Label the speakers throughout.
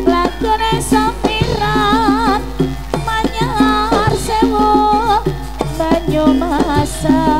Speaker 1: lagune samiran Manyar Sewu Banyumasan.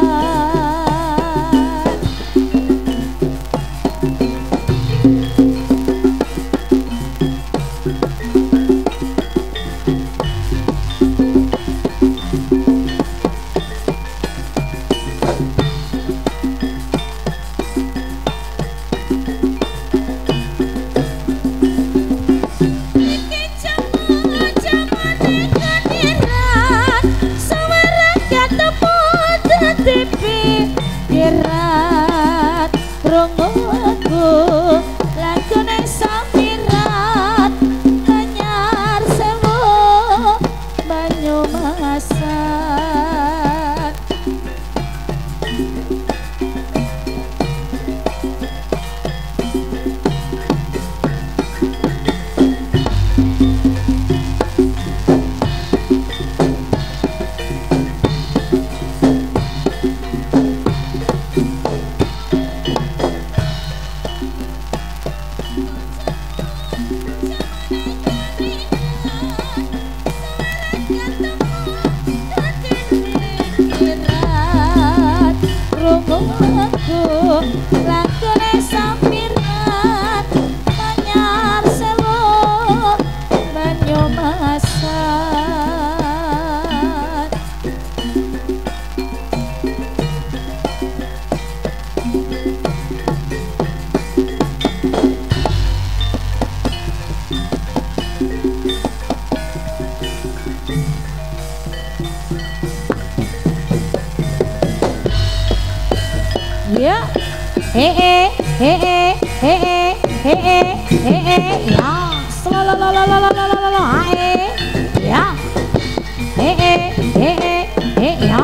Speaker 1: Lagune samiran Manyar Sewu Banyumasan. Ya, ya, selalalalalalala, ya, ya, ya, ya, ya.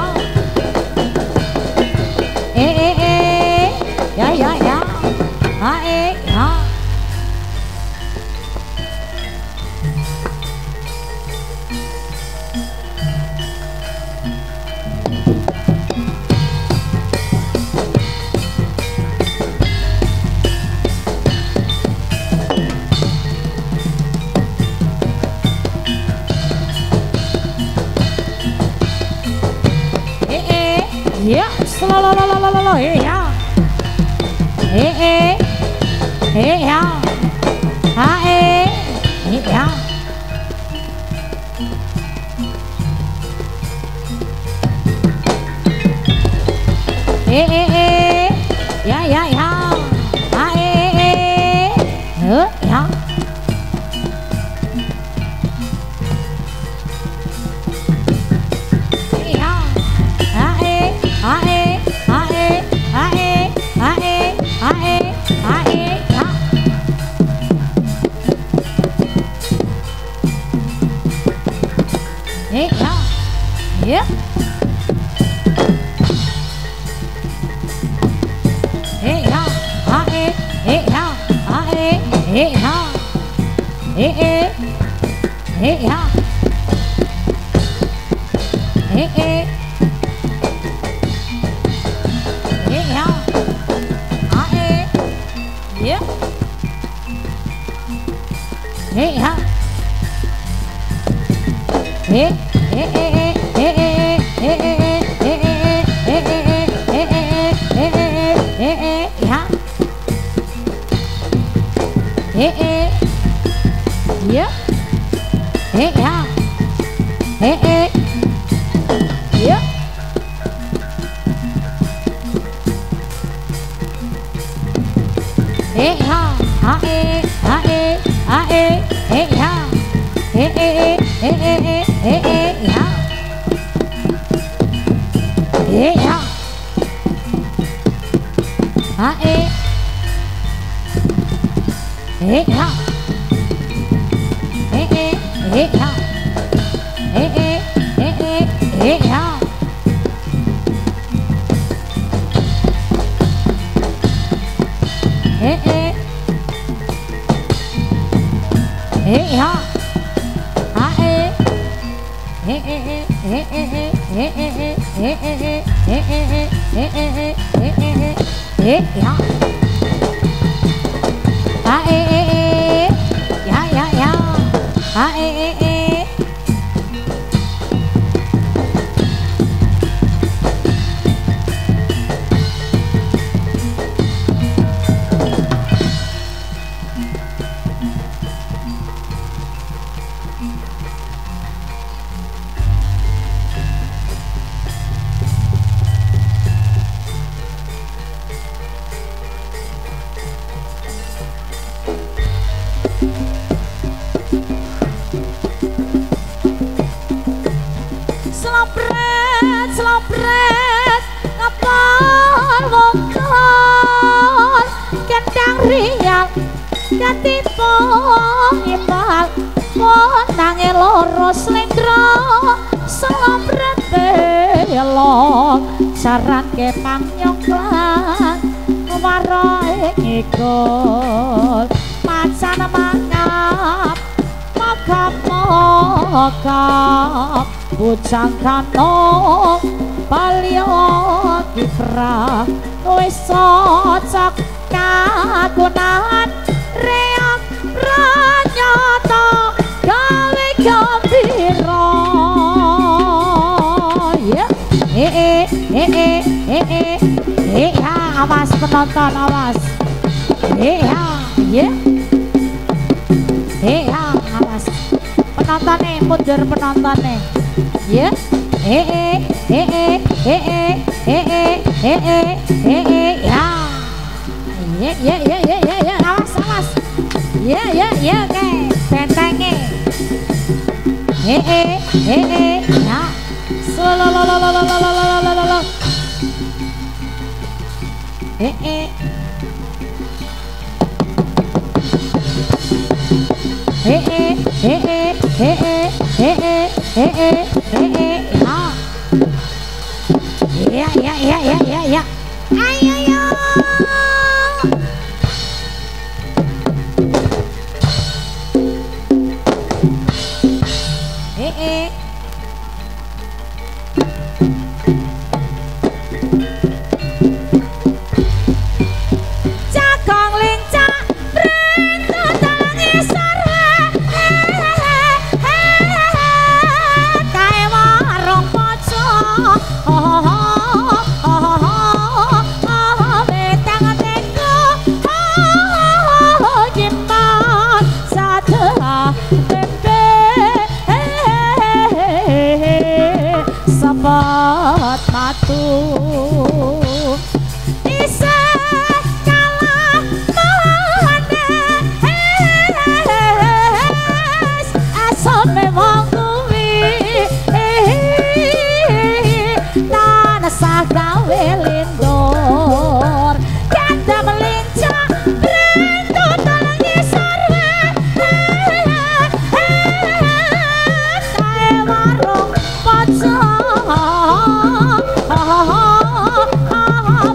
Speaker 1: Ya, selalalalalalala, ya, ya, ya, ya, ya, ya, ya, Slopret ngepal wongkon kendang riang katipo ngipal monange loro slendro slopret belok saran ke pangnyongklan waroe ngikul macan mangap mogap bujang kanong palio kipra wis cocok kagunan reak pranyata gawe gembira ya awas penonton awas awas penontonnya mundur penontonnya ya ya awas ya oke bentengnya ya solololololololololololol ya ayo cakong lincah rentut tangi sarwe kae warung pocong betang teko jimat sadha tempe sabat matu gawe lindor kanda melincah rentut tangi sarwe kae warung pocong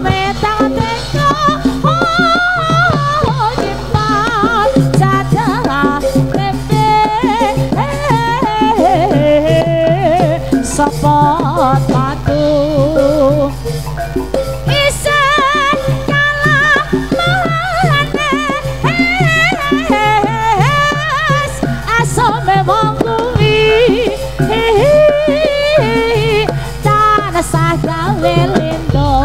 Speaker 1: betang teko jimat jadah tempe sepot matu isen kalah mahanes asome wong kuwi tansah gawe lindor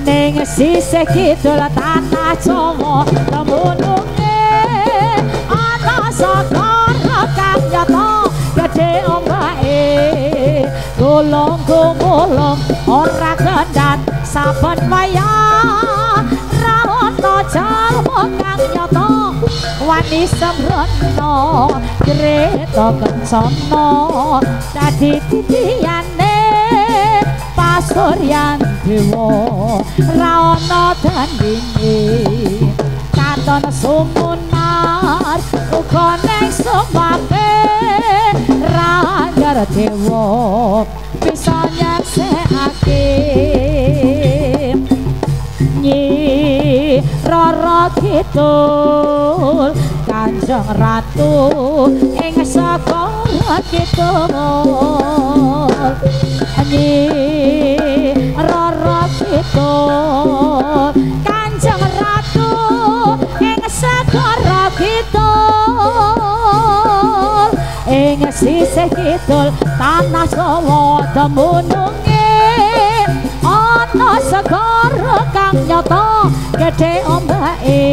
Speaker 1: ning sisih kidul tanah Jawa temununge ana sakara kang nyata gede ombake golong-golong ora kendat saben wayah rawana jalma kang nyata wani sembrono kreta kencana dadi titiyane pasuryan dewa rawana dandinge katon sumunar uga ning sumape rajar dewa bisa nyaksekake nyi rara kidul Kanjeng Ratu ing segara kidul nyi rara kidul Kanjeng Ratu tanah Jawa demununge ana segara kang nyata gedhe ombake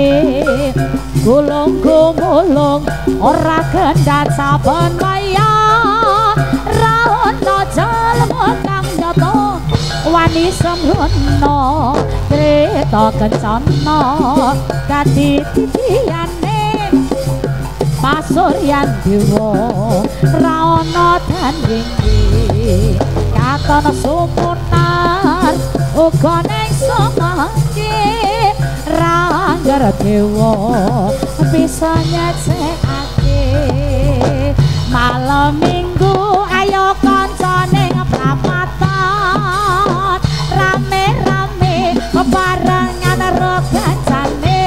Speaker 1: gulung gumulung ora kendhat saben waya ra ana jalma kang nyata wani semrono kreta kencana dadi titiyane pasuryan dewa ra ana tandinge katon sumunar uga ning samangke ranggar dewa bisa nyekake malam minggu ayo kancane prapatan rame-rame bebarengan regancane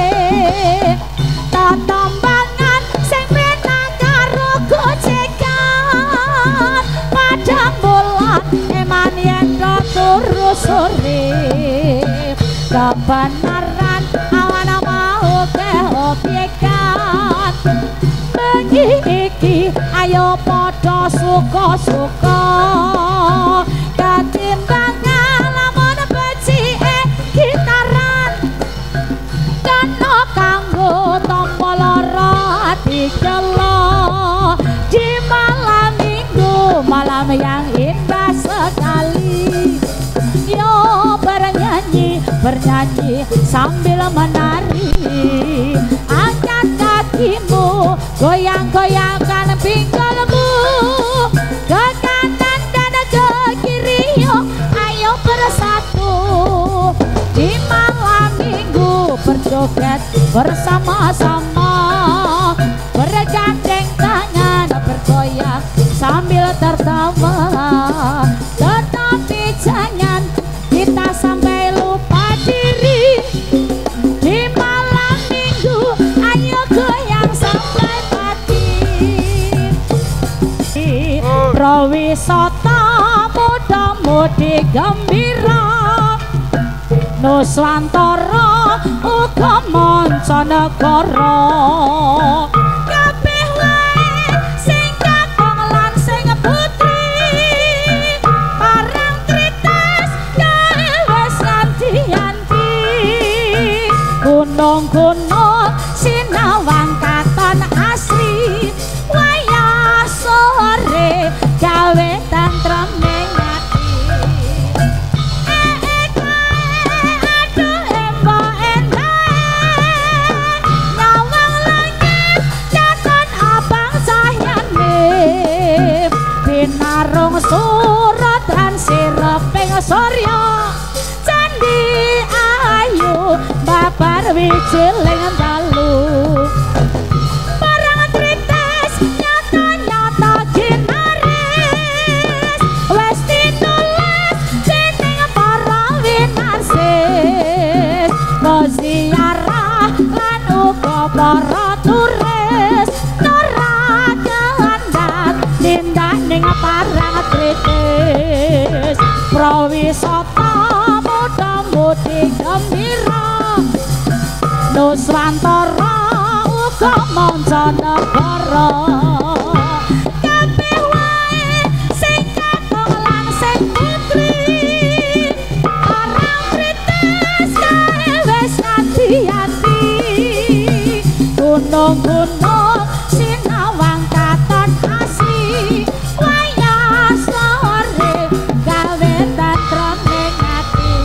Speaker 1: tatambangan sing menang karo gojekan padang bulan eman yen turu sore kebenaran awan mau ke obyekan bengi iki ayo padha suka-suka katimbang lamun becike gitaran kena kanggo tampa lara dikelo di malam minggu malam yang indah sekali yo bernyanyi sambil menari angkat kakimu goyang-goyangkan pinggulmu ke kanan dan ke kiri yo ayo bersatu di malam minggu berjoget bersama-sama bergandeng tangan bergoyang sambil tertawa tetapi jangan kita sampai lupa diri di malam minggu ayo goyang sampai mati prawisata muda-mudi gembira Nuswantara uga mancanegara kabeh wae sing kakung lan sing putri parang trites kae wis nganti-anti gunung-gunung sinawang katon asri wayah sore gawe tantrem ning ati aduh embok endah nyawang langit katon abang sahyane binarung surat lan sireping surya candi ayu babar wijiling dalu barang trites nyata-nyata ginaris wis tinulis dening para winarsis ziarah lan uga para turis ora kehendak tindak ning parang trites prawisata muda-mudi gembira Nuswantara uga mancanegara kabeh wae sing kakung lan sing putri parang trites kae wis ati-ati gunung-gunung sinawang katon asri wayah sore gawe tantrem ning ati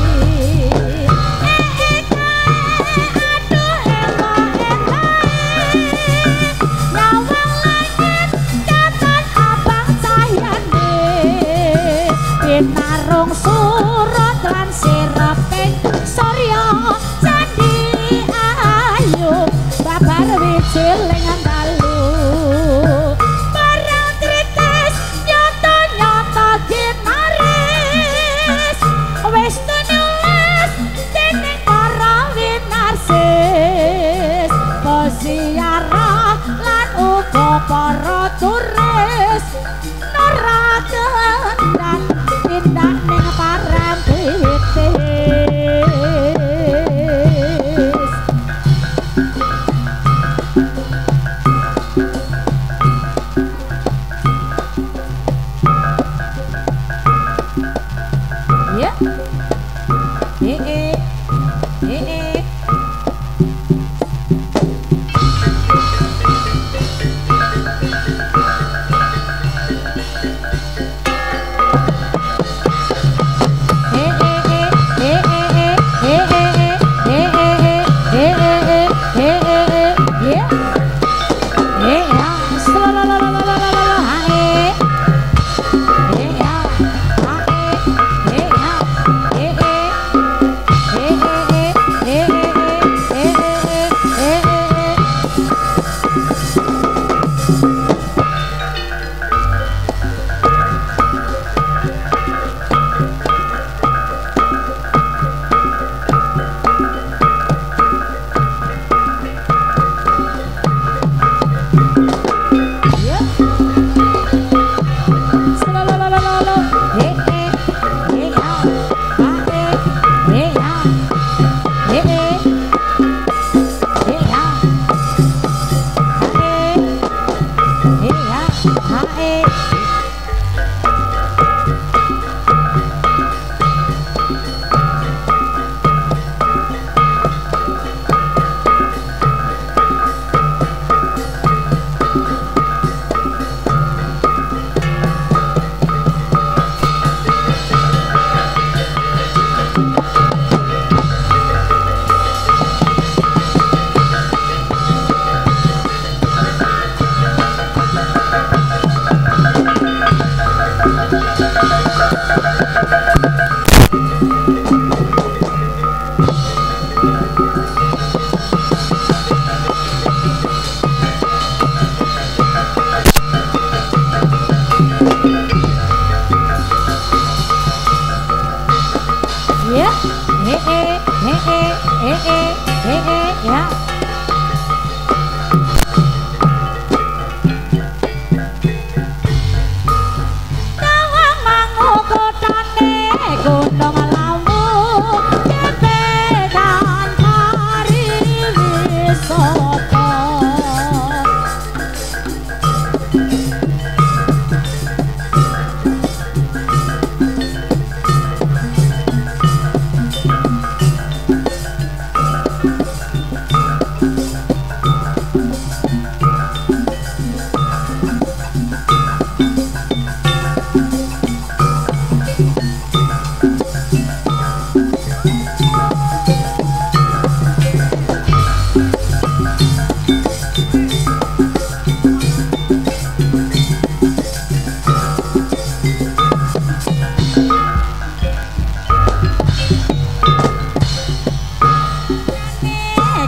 Speaker 1: aduh embok endah nyawang langit katon abang cahyane binarung surat lan sireping surya candi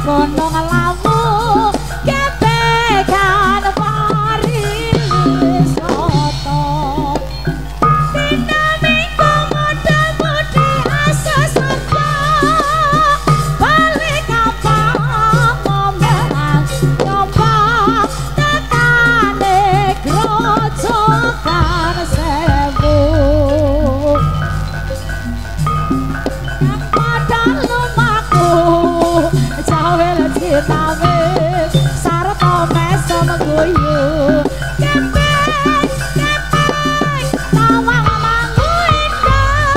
Speaker 1: gunung lawu kepekan pariwisata dina minggu muda-mudi asa sapa balik kampung ngomong nyoba tekane grojogan sewu yang pada lumaku jawel citawe sarta meso mengguyu kepeng kepeng tawang mangu indah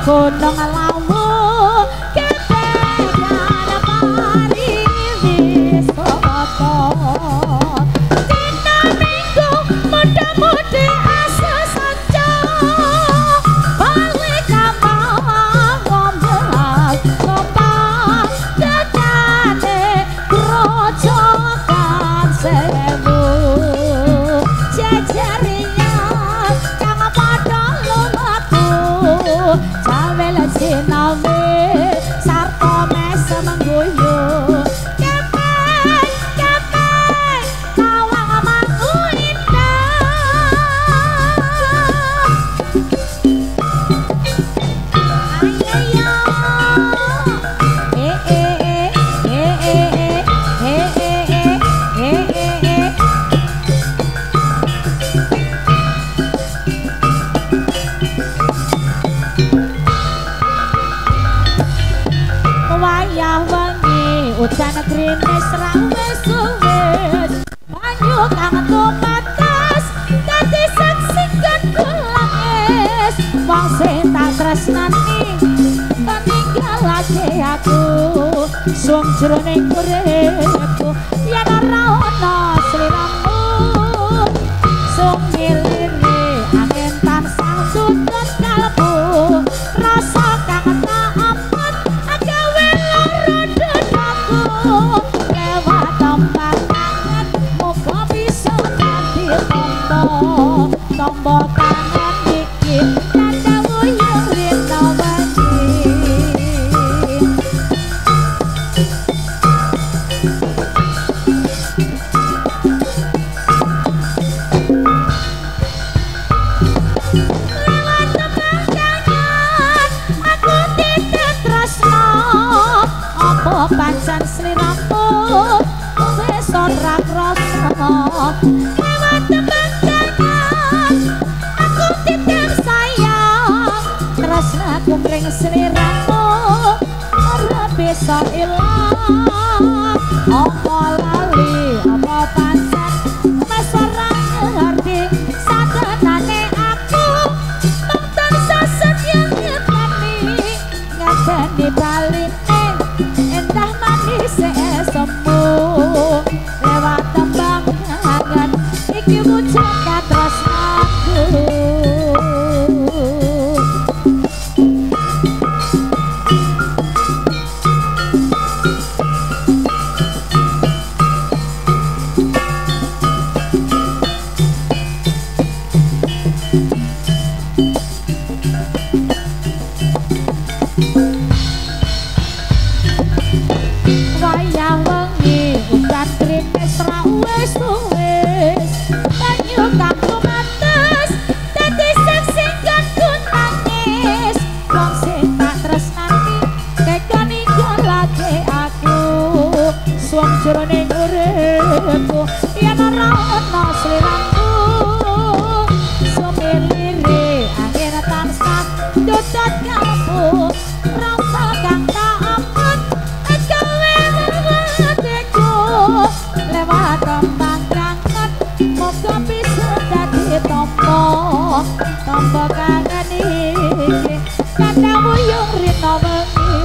Speaker 1: gunung lawu kepekan pariwisata dina minggu muda-mudi asa saja balik kampung ngomong ngomong tekane grojogan sewu jejerinya kang padha lumaku jawel sinawe sarta mesa mengguyu kepeng kepeng tawang mangu indah ayo wayah wengi udan grimis ra wis banyu kang tumates dadi saksikan kulangis wong sing tak tresnani peninggalake aku sung jroning uripku yen ora ana sliramu sung ngilire angin tansah tutut kalbu rasa kang tak ampun agawe lara dadaku lewat tempat kangen muga bisa dadi tombo kangen iki tanda wuyung rina wengi lewat tempat kangen aku tidak tresno apa pancen sliramu wis ora krasa lewat tempat kangen aku titip sayang tresnaku mring sliramu ora bisa ilang apa lali apa pancen wis ora ngerti satenane aku mung tansah setya ngeteni ngateni baline endah manis semu lewat tembang kangen iki wujud katresnaku wayah wengi udan grimis ra wis banyu kang tumates dadi saksikan ku nangis wong sing tak tresnani tega ninggalake aku suwung jroning uripku yen ora ana sliramu sumilire angin tansah tutut kalbu rasa kang tak ampun agawe hatiku lewat tembang kangen muga bisa dadi tombo kangen iki kanda wuyung rina wengi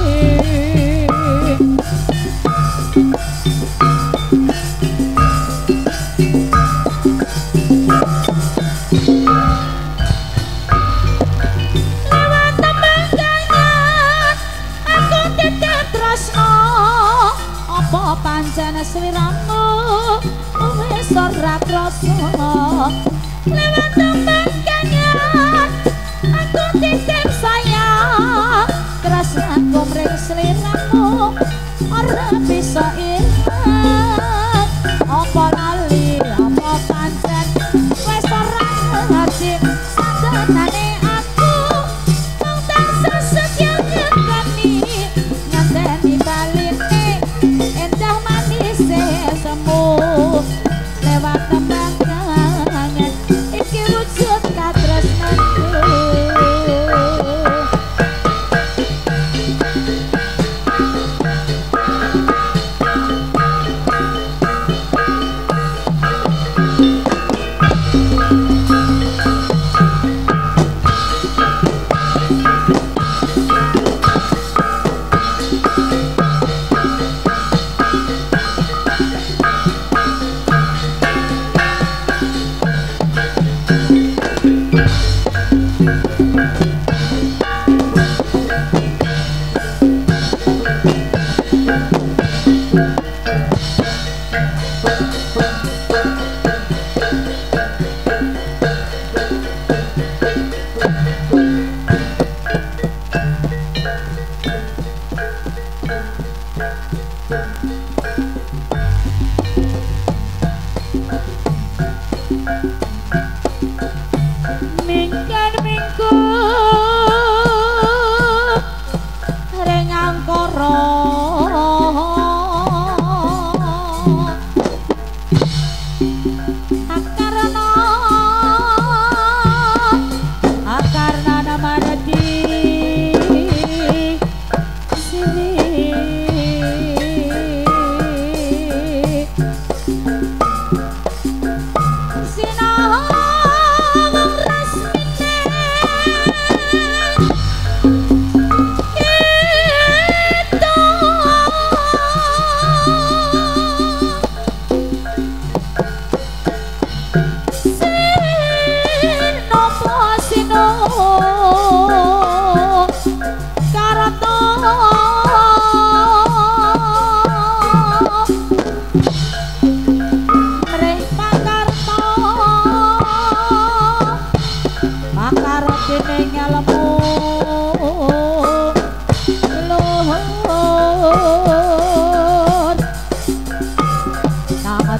Speaker 1: ora krasa lewat tembang kanyan aku titip sayang tresnaku mring sliramu ora bisa ilang apa lali apa pancen wis ora ngerti sadanane aku mung tansah setya ngekani ngandani baline endah manis semu lewat tembang kangen iki wujud katresnanku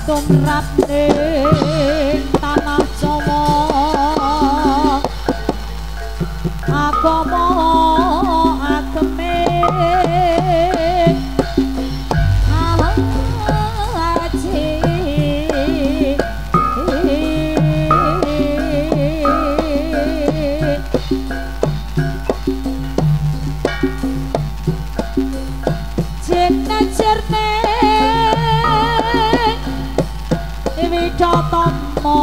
Speaker 1: tumrap ning tanah Jawa agama ageme aji jerne Widatama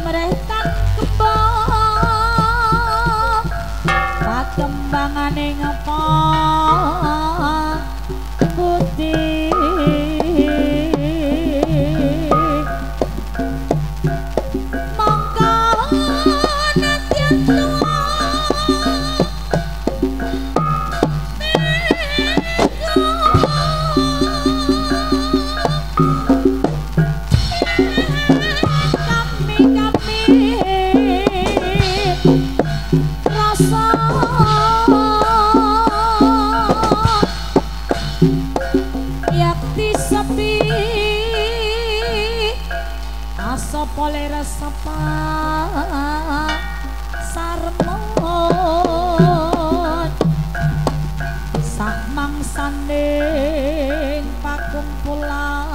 Speaker 1: mretan kembang pakembanganing apa budi mangka nadyan tuwa Poleh resapa sarmon sak mangsanding pakumpulan